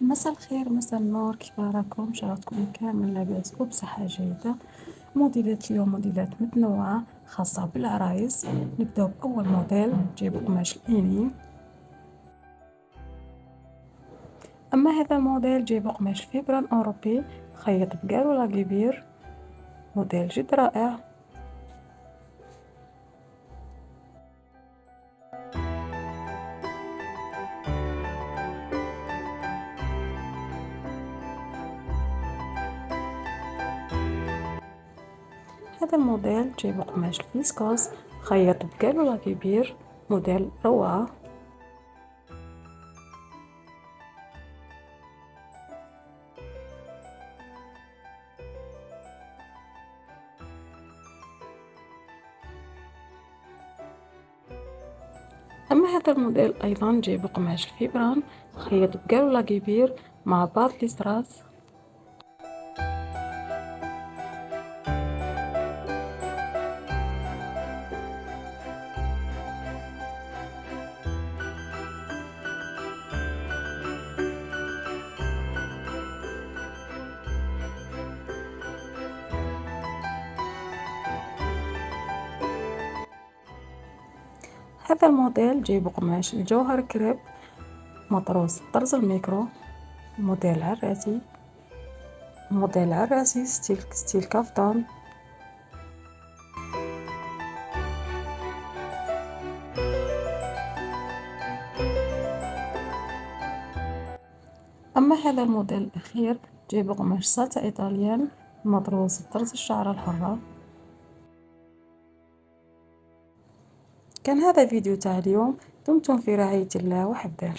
مساء الخير، مساء النور، كيف راكم؟ إن شاء الله تكونوا كامل لاباس وبصحة جيدة. موديلات اليوم موديلات متنوعة خاصة بالعرايس. نبداو بأول موديل جيب قماش الإيني. أما هذا الموديل جيب قماش فيبران أوروبي خيط بقالو لاكيبير، موديل جد رائع. هذا الموديل جيب قماش الفيسكوز خيط بقالو لاكيبير، موديل روعة. أما هذا الموديل أيضا جيب قماش الفيبران خيط بقالو لاكيبير مع بعض الإسراس. هذا الموديل جيب قماش الجوهر كريب مطروز طرز الميكرو، موديل عراسي ستيل كافتان. أما هذا الموديل الأخير جيب قماش ساتا إيطاليان مطروز طرز الشعر الحرة. كان هذا فيديو تاع اليوم، دمتم في رعاية الله وحفظه.